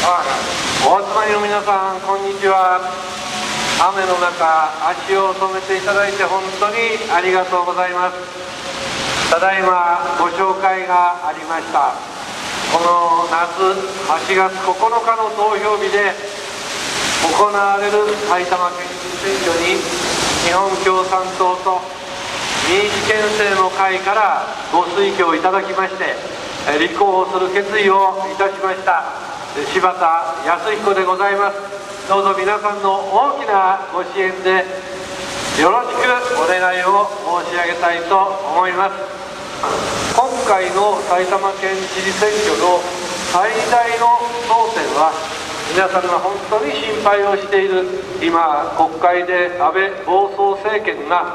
お集まりの皆さん、こんにちは。雨の中、足を止めていただいて本当にありがとうございます。ただいまご紹介がありました。この夏8月9日の投票日で行われる埼玉県知事選挙に、日本共産党と民主憲政の会からご推挙いただきまして、立候補する決意をいたしました柴田康彦でございます。どうぞ皆さんの大きなご支援でよろしくお願いを申し上げたいと思います。今回の埼玉県知事選挙の最大の争点は、皆さんが本当に心配をしている今国会で安倍暴走政権が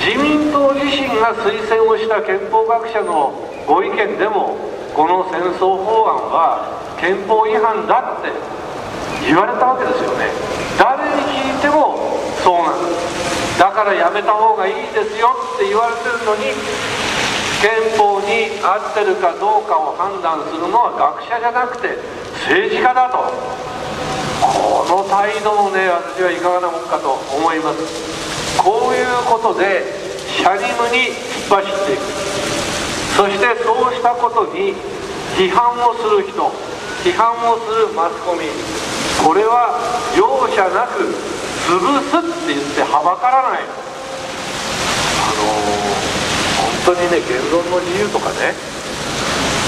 自民党自身が推薦をした憲法学者のご意見でも、この戦争法案は憲法違反だって言われたわけですよね。誰に聞いてもそうなんです。だからやめた方がいいですよって言われてるのに、憲法に合ってるかどうかを判断するのは学者じゃなくて政治家だと、この態度もね、私はいかがなもんかと思います。こういうことでシャリムに突っ走っていく。そしてそうしたことに批判をする人、批判をするマスコミ、これは容赦なく潰すって言ってはばからない。本当にね、言論の自由とかね、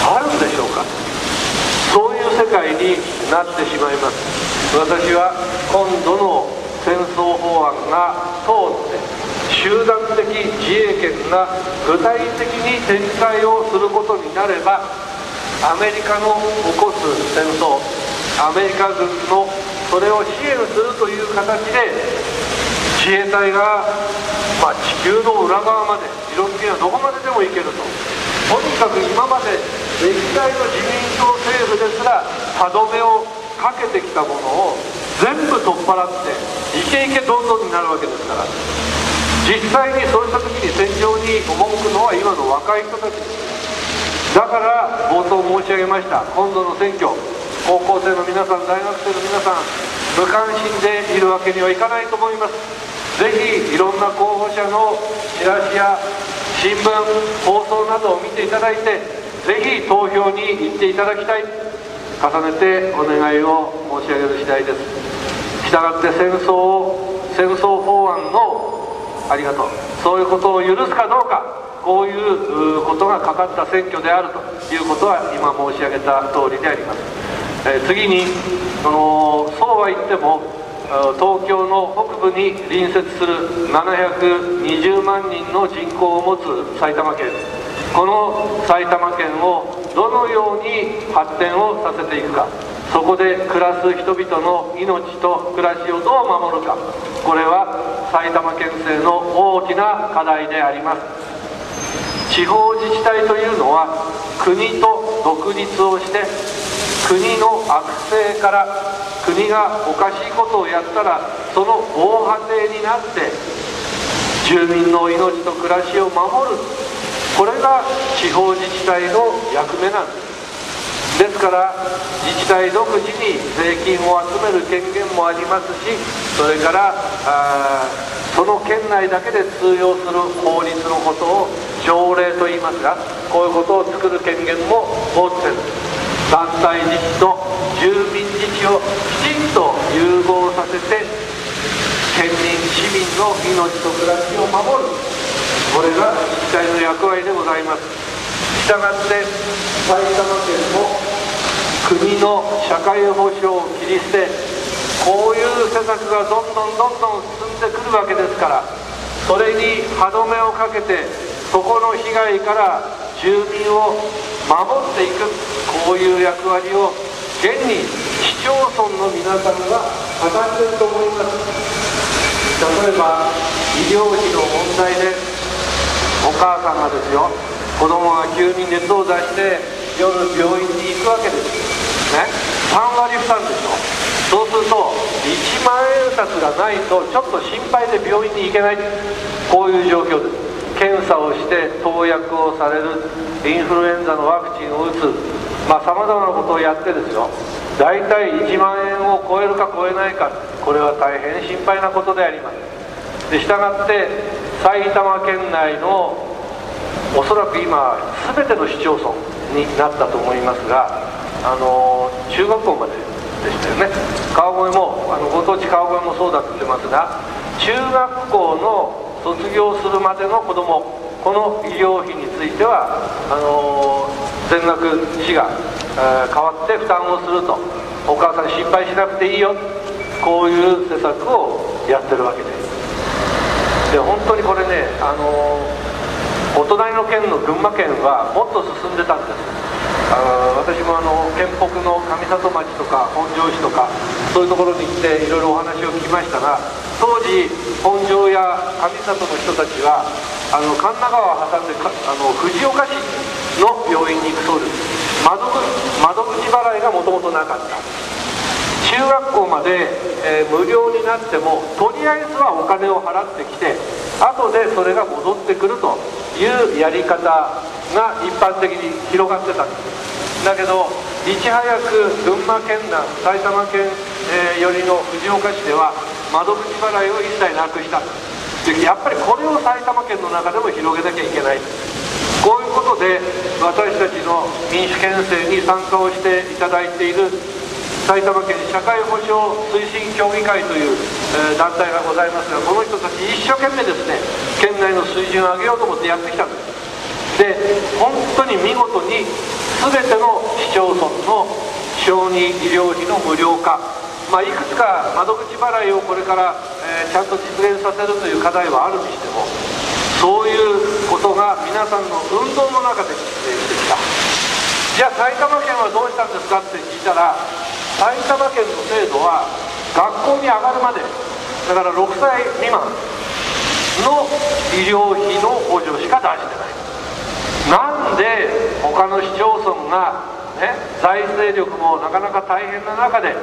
あるんでしょうか。そういう世界になってしまいます。私は今度の戦争法案が通って集団的自衛権が具体的に展開をすることになれば、アメリカの起こす戦争、アメリカ軍のそれを支援するという形で自衛隊が、地球の裏側まで、理論的にはどこまででも行けると。とにかく今まで歴代の自民党政府ですら歯止めをかけてきたものを全部取っ払ってイケイケどんどんになるわけですから、実際にそういった時に戦場に赴くのは今の若い人たちです。だから冒頭申し上げました、今度の選挙、高校生の皆さん、大学生の皆さん、無関心でいるわけにはいかないと思います。ぜひいろんな候補者のチラシや新聞、放送などを見ていただいて、ぜひ投票に行っていただきたい、重ねてお願いを申し上げる次第です。したがって戦争法案のありがとう、そういうことを許すかどうか、こういうことがかかった選挙であるということは今申し上げた通りであります。次に、そうは言っても東京の北部に隣接する720万人の人口を持つ埼玉県、この埼玉県をどのように発展をさせていくか、そこで暮らす人々の命と暮らしをどう守るか、これは埼玉県政の大きな課題であります。地方自治体というのは国と独立をして、国の悪政から国がおかしいことをやったらその防波堤になって住民の命と暮らしを守る、これが地方自治体の役目なんです。ですから自治体独自に税金を集める権限もありますし、それからその県内だけで通用する法律のことを条例と言いますが、こういうことを作る権限も持っている。団体自治と住民自治をきちんと融合させて県民市民の命と暮らしを守る、これが自治体の役割でございます。したがって埼玉県も国の社会保障を切り捨て、こういう施策がどんどん進んでくるわけですから、それに歯止めをかけてそこの被害から住民を守っていく、こういう役割を現に市町村の皆さんが果たしていると思います。例えば医療費の問題で、お母さんがですよ、子供が急に熱を出して夜病院に行くわけですね。3割負担でしょ。そうすると1万円札がないとちょっと心配で病院に行けない、こういう状況です。検査をして投薬をされる、インフルエンザのワクチンを打つ、さまざまなことをやってですよ、大体1万円を超えるか超えないか、これは大変心配なことであります。でしたがって埼玉県内のおそらく今全ての市町村になったと思いますが、中学校まででしたよね。川越もご当地川越もそうだって言ってますが、中学校の卒業するまでの子ども、この医療費については全額市が代わって負担をすると、お母さん心配しなくていいよ、こういう施策をやってるわけです。で本当にこれね、お隣の県の群馬県はもっと進んでたんです。私も県北の上里町とか本庄市とかそういうところに行っていろいろお話を聞きましたが、当時本庄や上里の人たちは神田川を挟んで藤岡市の病院に行くそうです。窓口払いがもともとなかった。中学校まで、無料になってもとりあえずはお金を払ってきて、後でそれが戻ってくるというやり方が一般的に広がってたんです。だけどいち早く群馬県南、埼玉県、寄りの藤岡市では窓口払いを一切なくしたんです。でやっぱりこれを埼玉県の中でも広げなきゃいけない。こういうことで私たちの民主憲政に参加をしていただいている埼玉県社会保障推進協議会という、団体がございますが、この人たち一生懸命ですね、県内の水準を上げようと思ってやってきたんです。で本当に見事に全ての市町村の小児医療費の無料化、いくつか窓口払いをこれから、ちゃんと実現させるという課題はあるにしても、そういうことが皆さんの運動の中で実現してきた。じゃあ埼玉県はどうしたんですかって聞いたら、埼玉県の制度は学校に上がるまで、だから6歳未満の医療費の補助しか出してない。なんで他の市町村が、財政力もなかなか大変な中で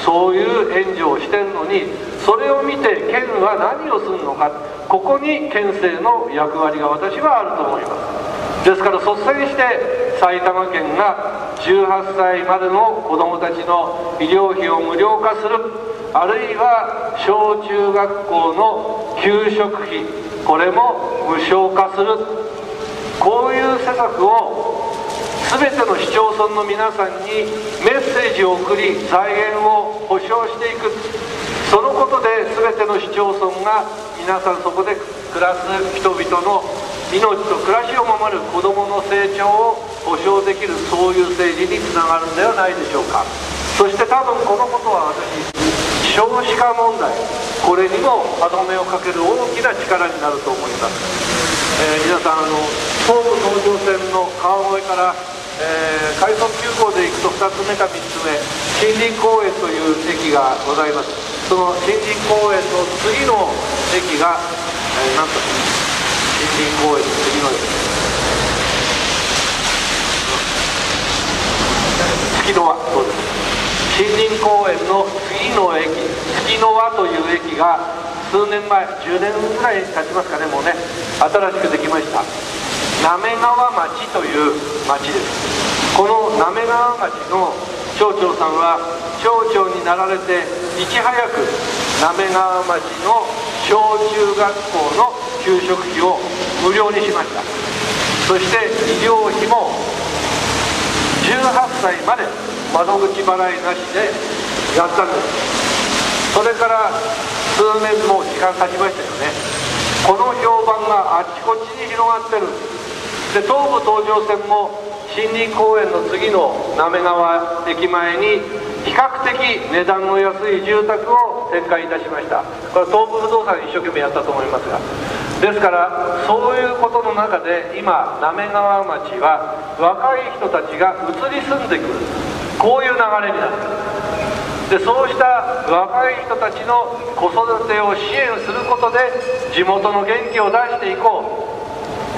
そういう援助をしてるのに、それを見て県は何をするのか、ここに県政の役割が私はあると思います。ですから率先して埼玉県が18歳までの子どもたちの医療費を無料化する、あるいは小中学校の給食費、これも無償化する、こういう施策を全ての市町村の皆さんにメッセージを送り、財源を保障していく。そのことで全ての市町村が皆さんそこで暮らす人々の命と暮らしを守る子どもの成長を保障できる、そういう政治につながるんではないでしょうか。そして多分このことは私、少子化問題、これにも歯止めをかける大きな力になると思います。皆さん東武東上線の川越から、快速急行で行くと2つ目か3つ目、森林公園という駅がございます。その森林公園の次の駅が、なんと森林公園の次の駅、月の輪、そうです。森林公園の次の駅、月の輪という駅が数年前、10年ぐらい経ちますかね、もうね、新しくできました。滑川町という町です。この滑川町の町長さんは町長になられていち早く滑川町の小中学校の給食費を無料にしました。そして医療費も18歳まで窓口払いなしでやったんです。それから数年も時間経ちましたよね。この評判があちこちに広がってる。で東武東上線も森林公園の次の滑川駅前に比較的値段の安い住宅を展開いたしました。これは東武不動産一生懸命やったと思いますが、ですからそういうことの中で今滑川町は若い人たちが移り住んでくる、こういう流れになっている。でそうした若い人たちの子育てを支援することで地元の元気を出していこう。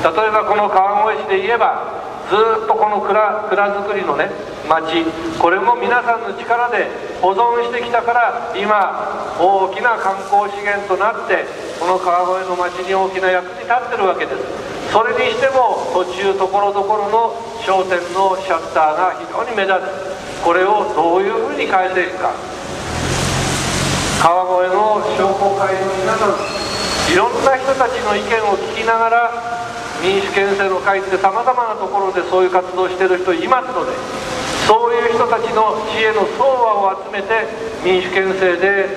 例えばこの川越市で言えばずっとこの蔵造りのね町、これも皆さんの力で保存してきたから今大きな観光資源となってこの川越の町に大きな役に立ってるわけです。それにしても途中ところどころの商店のシャッターが非常に目立つ。これをどういうふうに変えていくか。川越の商工会の皆さん、いろんな人たちの意見を聞きながら、民主憲政の会ってさまざまなところでそういう活動をしている人いますので、そういう人たちの知恵の総和を集めて民主憲政で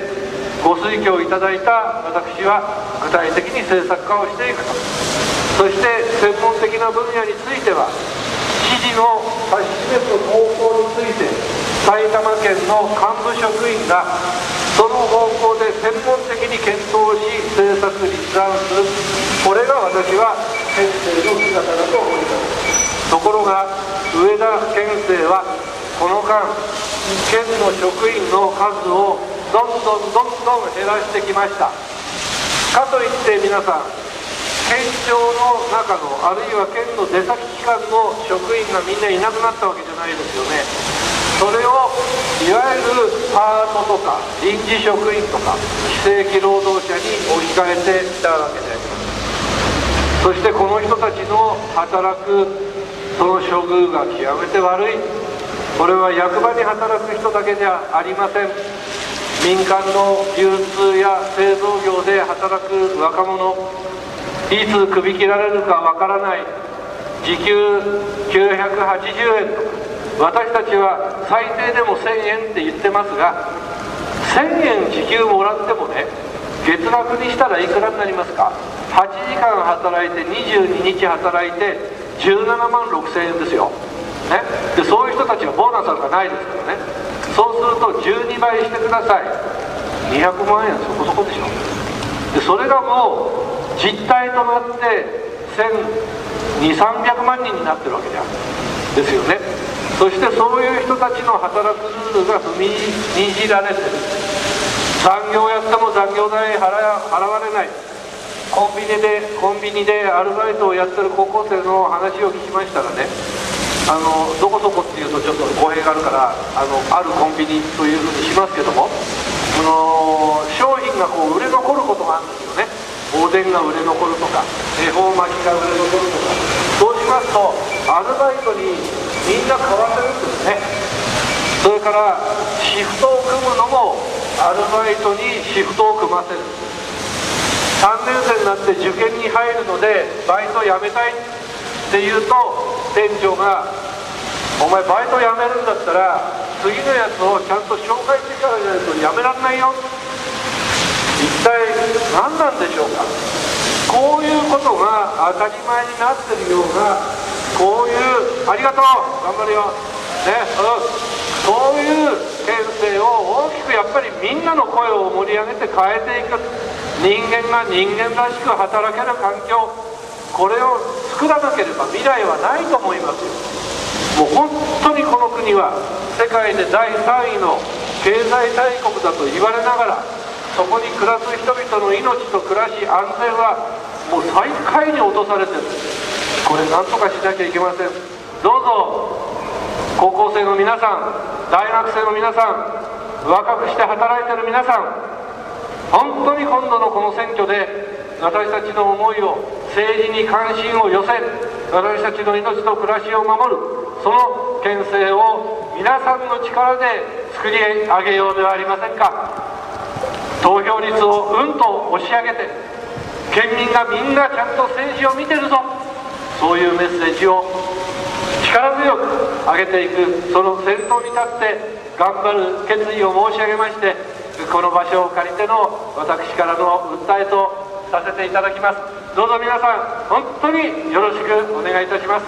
ご推挙いただいた私は具体的に政策化をしていくと。そして専門的な分野については知事の指し示す方向について埼玉県の幹部職員がその方向で専門的に検討し政策立案する、これが私は憲政の姿だと思います。ところが上田県政はこの間県の職員の数をどんどん減らしてきました。かといって皆さん、県庁の中のあるいは県の出先機関の職員がみんないなくなったわけじゃないですよね。それをいわゆるパートとか臨時職員とか非正規労働者に置き換えてきたわけであります。そしてこの人たちの働くその処遇が極めて悪い。これは役場に働く人だけではありません。民間の流通や製造業で働く若者、いつクビ切られるかわからない、時給980円とか、私たちは最低でも1000円って言ってますが、1000円時給もらってもね、月額にしたらいくらになりますか。8時間働いて22日働いて17万6000円ですよ、ね、でそういう人たちはボーナスなんかないですからね。そうすると12倍してください。200万円そこそこでしょ。でそれがもう実態となって1200300万人になってるわけじゃんですよね。そしてそういう人たちの働くルールが踏みにじられてる。残業やっても残業代払われない。コンビニでアルバイトをやってる高校生の話を聞きましたらね、どこそこっていうとちょっと語弊があるからあるコンビニというふうにしますけども、商品がこう売れ残ることがあるんですよね。おでんが売れ残るとか恵方巻きが売れ残るとか、そうしますとアルバイトにみんな買わせるんですね。それからシフトを組むのもアルバイトにシフトを組ませる。3年生になって受験に入るのでバイト辞めたいって言うと店長が「お前バイト辞めるんだったら次のやつをちゃんと紹介してからじゃないと辞められないよ」。一体何なんでしょうか。こういうことが当たり前になってるような、こういう「ありがとう頑張るよ」ね、そういう県政を大きくやっぱりみんなの声を盛り上げて変えていく。人間が人間らしく働ける環境、これを作らなければ未来はないと思いますよ。もう本当にこの国は世界で第3位の経済大国だと言われながら、そこに暮らす人々の命と暮らし安全はもう最下位に落とされてる。これ何とかしなきゃいけません。どうぞ高校生の皆さん、大学生の皆さん、若くして働いてる皆さん、本当に今度のこの選挙で私たちの思いを、政治に関心を寄せ、私たちの命と暮らしを守る、その県政を皆さんの力で作り上げようではありませんか。投票率をと押し上げて、県民がみんなちゃんと政治を見てるぞ、そういうメッセージを力強く上げていく、その先頭に立って頑張る決意を申し上げまして、この場所を借りての私からの訴えとさせていただきます。どうぞ皆さん本当によろしくお願いいたします。